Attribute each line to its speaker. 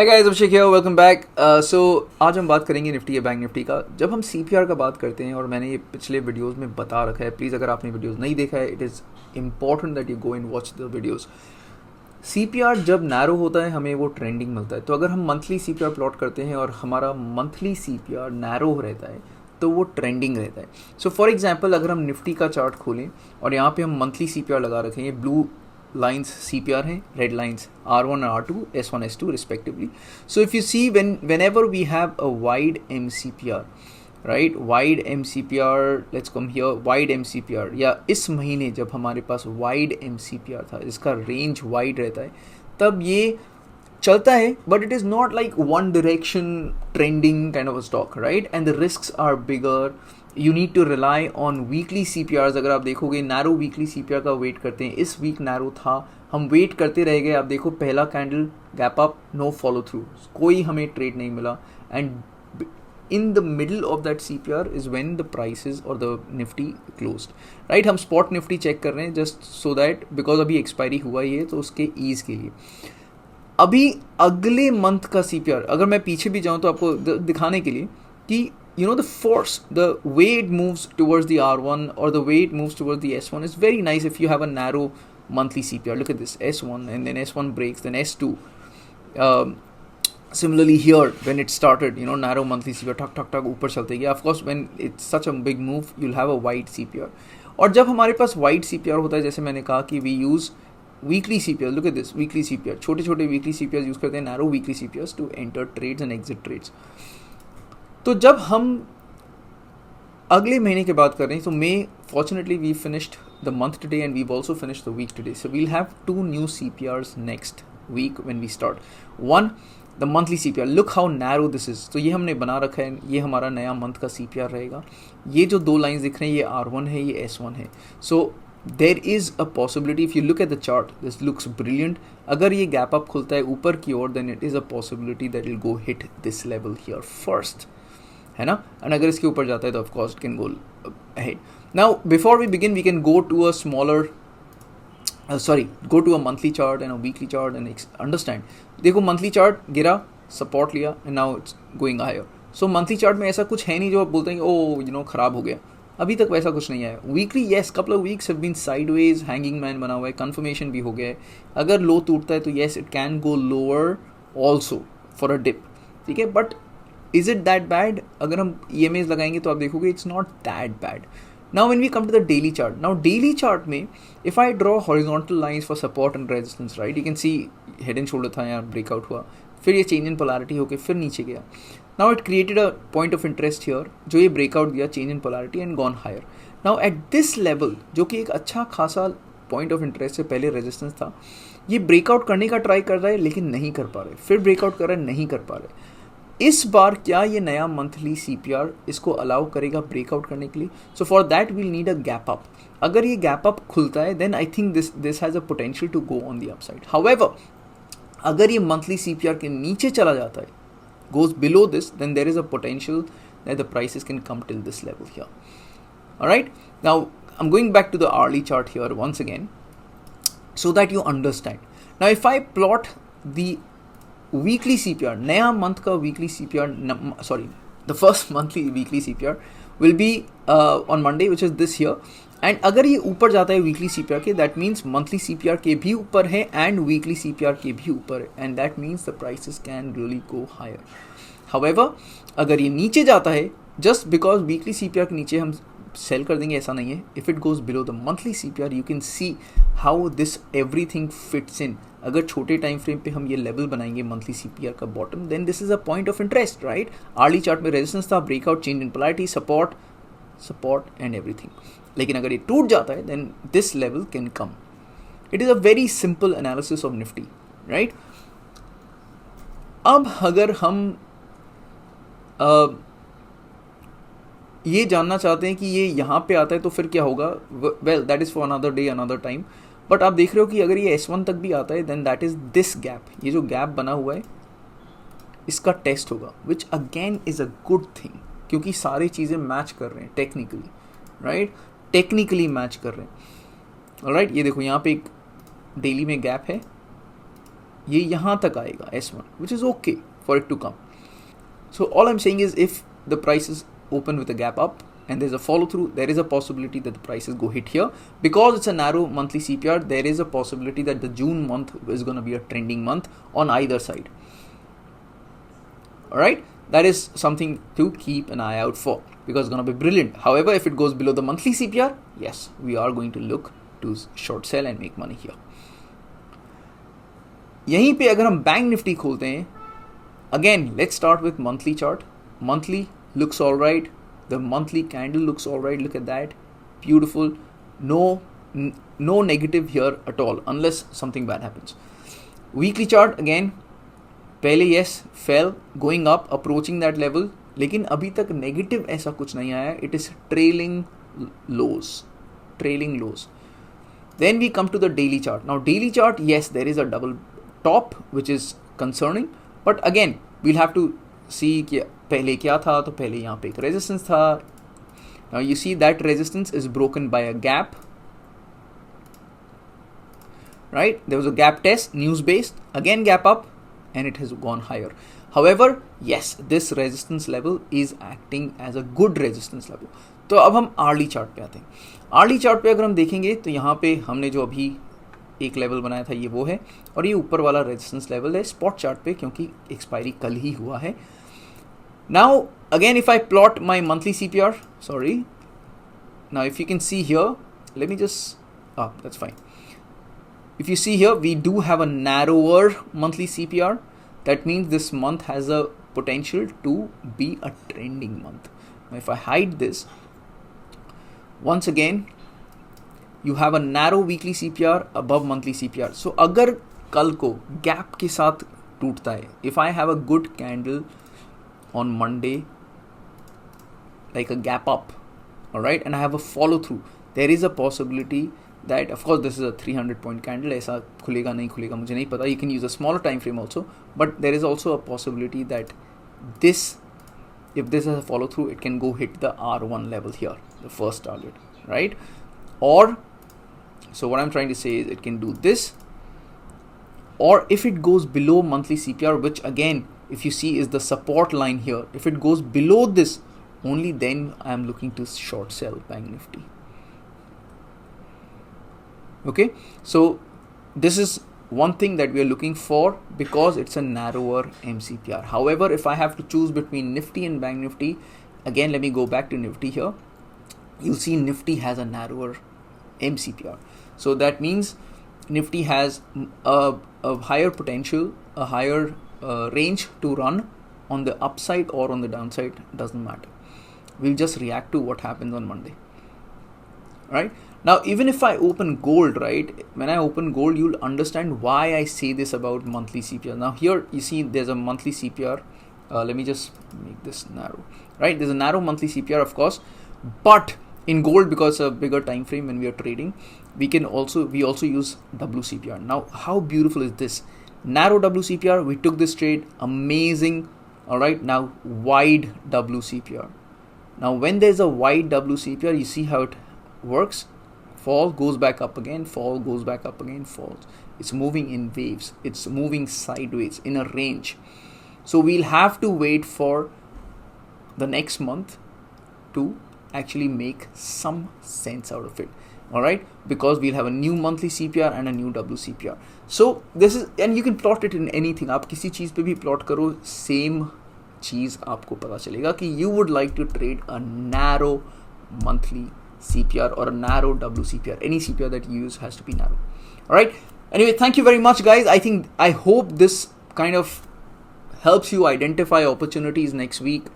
Speaker 1: Hi guys, Abhishek here, welcome back. So आज हम बात करेंगे निफ्टी या बैंक निफ्टी का। जब हम सीपीआर का बात करते हैं, और मैंने ये पिछले वीडियोस में बता रखा है, प्लीज़ अगर आपने वीडियोस नहीं देखा है, it is important that you go and watch the videos. CPR जब नैरो होता है हमें वो ट्रेंडिंग मिलता है। तो अगर हम मंथली सीपीआर प्लॉट करते हैं और हमारा मंथली सीपीआर नैरो रहता है तो वो ट्रेंडिंग रहता है। सो फॉर एग्जांपल अगर हम निफ्टी का चार्ट खोलें और यहाँ पे हम मंथली सीपीआर लगा रखें, ये ब्लू लाइन्स सीपीआर हैं, red lines R1 and R2, S1 S2 respectively. So if you see whenever we have a wide MCPR, right, wide MCPR, let's come here, wide MCPR, या इस महीने जब हमारे पास wide MCPR था, इसका range wide रहता है, तब ये चलता है, but it is not like one direction trending kind of a stock, right, and the risks are bigger. You need to rely on weekly CPR. अगर आप देखोगे नैरो वीकली सीपीआर का वेट करते हैं, इस वीक नैरो था, हम wait करते रह गए. आप देखो पहला candle gap up, no follow through, कोई हमें ट्रेड नहीं मिला, and in the middle of that CPR is when the prices or the Nifty closed, right. हम spot Nifty चेक कर रहे हैं just so that because अभी एक्सपायरी हुआ ही है तो उसके ईज के लिए. अभी अगले मंथ का CPR अगर मैं पीछे भी जाऊँ तो आपको दिखाने के लिए कि you know the force, the way it moves towards the R1 or the way it moves towards the S1 is very nice if you have a narrow monthly CPR. Look at this, S1 and then S1 breaks, then S2. Similarly here when it started, you know, narrow monthly CPR ठक ठक ठक ऊपर चलते गए. Of course when it's such a big move you'll have a wide CPR. और जब हमारे पास wide CPR होता है, जैसे मैंने कहा कि we use weekly CPR. Look at this, weekly CPR, छोटे छोटे weekly CPR यूज़ करते हैं, narrow weekly CPRs to enter trades and exit trades. तो जब हम अगले महीने की बात कर रहे हैं, तो मे fortunately we finished the month today and we've also finished the week today. So we'll have 2 new CPRs next week when we start. One, the monthly CPR. Look how narrow this is. तो ये हमने बना रखा है, ये हमारा नया month का CPR रहेगा. ये जो दो लाइंस दिख रहे हैं, ये R1 है, ये S1 है. So there is a possibility, if you look at the chart, this looks brilliant. अगर ये गैप अप खुलता है ऊपर की ओर, then it is a possibility that it will go hit this level here first, है ना. and अगर इसके ऊपर जाता है तो of course it can go ahead. Now before we begin, we can go to a smaller go to a monthly chart and a weekly chart and understand. देखो monthly chart गिरा, सपोर्ट लिया, and now it's going higher. So monthly chart में ऐसा कुछ है नहीं जो आप बोलते हैं कि ओ यू नो ख़राब हो गया. अभी तक वैसा कुछ नहीं आया. Weekly yes, couple of weeks have been sideways, hanging man बना हुआ है, कन्फर्मेशन भी हो गया है. अगर लो टूटता है तो yes it can go lower also for a dip, ठीक है. But is it that bad? अगर हम EMAs लगाएंगे तो आप देखोगे it's not that bad. Now when we come to the daily chart, now daily chart में if I draw horizontal lines for support and resistance, right, you can see head and shoulder था, यहाँ breakout हुआ, फिर ये change in polarity होके फिर नीचे गया. Now it created a point of interest here, जो ये breakout दिया, change in polarity and gone higher. Now at this level, जो कि एक अच्छा खासा point of interest से पहले resistance था, ये breakout करने का try कर रहा है लेकिन नहीं कर पा रहे, फिर breakout कर रहा है, नहीं कर पा रहे. इस बार क्या ये नया मंथली CPR इसको अलाउ करेगा ब्रेकआउट करने के लिए? So for that we'll need a gap up. अगर ये गैप अप खुलता है then I think this has a potential to go on the upside. However अगर ये मंथली CPR के नीचे चला जाता है, goes below this, then there is a potential that the prices can come till this level here. Alright, now I'm going back to the hourly chart here once again so that you understand. Now if I plot the weekly CPR, नया month का weekly CPR, the first monthly weekly CPR will be on Monday, which is this here. and अगर ये ऊपर जाता है weekly CPR के, that means monthly CPR के भी ऊपर है and weekly CPR के भी ऊपर है, and that means the prices can really go higher. However अगर ये नीचे जाता है, just because weekly CPR के नीचे हम सेल कर देंगे ऐसा नहीं है. If it goes below the monthly CPR, you can see how this everything fits in. अगर छोटे टाइम फ्रेम पे हम ये लेवल बनाएंगे मंथली CPR का bottom, then this is a point of interest, right. Early chart में resistance था, breakout, change in polarity, support and everything. लेकिन अगर ये टूट जाता है then this level can come. It is a very simple analysis of Nifty, right. अब अगर हम ये जानना चाहते हैं कि ये यहाँ पे आता है तो फिर क्या होगा, well that is for another day, another time. But आप देख रहे हो कि अगर ये S1 तक भी आता है then that is this gap, ये जो गैप बना हुआ है इसका टेस्ट होगा, which again is a good thing, क्योंकि सारी चीज़ें मैच कर रहे हैं टेक्निकली, राइट. टेक्निकली मैच कर रहे हैं, राइट. ये देखो यहाँ पे एक डेली में गैप है, ये यहाँ तक आएगा S1, which is okay for it to come. So all I'm saying is if the prices open with a gap up and there's a follow through, there is a possibility that the prices go hit here. Because it's a narrow monthly CPR, there is a possibility that the June month is going to be a trending month on either side. Alright, that is something to keep an eye out for because it's going to be brilliant. However, if it goes below the monthly CPR, yes, we are going to look to short sell and make money here. यहीं पे अगर हम bank Nifty खोलते हैं, again let's start with monthly chart. Monthly looks all right. The monthly candle looks all right. Look at that, beautiful. No negative here at all unless something bad happens. Weekly chart again, पहले yes fell, going up, approaching that level, लेकिन अभी तक negative ऐसा कुछ नहीं आया. It is trailing lows. Then we come to the daily chart. Now daily chart, yes, there is a double top which is concerning, but again we'll have to see कि पहले क्या था. तो पहले यहाँ पे एक resistance था. Now you see that resistance is broken by a gap, right? There was a gap test, news based, again gap up, and it has gone higher. However, yes, this resistance level is acting as a good resistance level. तो अब हम early chart पे आते हैं. Early chart पे अगर हम देखेंगे तो यहाँ पे हमने जो अभी एक लेवल बनाया था ये वो है, और ये ऊपर वाला रेजिस्टेंस लेवल है स्पॉट चार्ट पे क्योंकि एक्सपायरी कल ही हुआ है. Now again if I plot my monthly CPR, sorry, now if you can see here, let me just, that's fine. If you see here, we do have a narrower monthly CPR. That means this month has a potential to be a trending month. Now if I hide this, once again you have a narrow weekly CPR above monthly CPR. So अगर कल को gap के साथ टूटता है, if I have a good candle on Monday like a gap up, all right, and I have a follow through, there is a possibility that, of course this is a 300 point candle, ऐसा खुलेगा नहीं खुलेगा मुझे नहीं पता. You can use a smaller time frame also, but there is also a possibility that this, if this is a follow through, it can go hit the R1 level here, the first target, right? Or, so what I'm trying to say is it can do this, or if it goes below monthly CPR, which again if you see is the support line here, if it goes below this, only then I am looking to short sell Bank Nifty. Okay, so this is one thing that we are looking for because it's a narrower MCPR. However, if I have to choose between Nifty and Bank Nifty, again let me go back to Nifty here. You'll see Nifty has a narrower MCPR, so that means Nifty has a higher potential, a higher range to run on the upside or on the downside, doesn't matter. We'll just react to what happens on Monday, right? Now even if I open gold, right, when I open gold, you'll understand why I say this about monthly CPR. Now here you see there's a monthly CPR. Let me just make this narrow, right? There's a narrow monthly CPR, of course, but in gold, because it's a bigger time frame when we are trading, we also use WCPR. Now how beautiful is this? Narrow WCPR, we took this trade, amazing. All right, now wide WCPR. Now when there's a wide WCPR, you see how it works. Fall, goes back up again, fall, goes back up again, falls. It's moving in waves, it's moving sideways in a range. So we'll have to wait for the next month to actually make some sense out of it. All right, because we'll have a new monthly CPR and a new WCPR. So this is, and you can plot it in anything. आप किसी चीज़ पे भी plot करो, same चीज़ आपको पता चलेगा कि you would like to trade a narrow monthly CPR or a narrow WCPR. Any CPR that you use has to be narrow. All right. Anyway, thank you very much, guys. I hope this kind of helps you identify opportunities next week.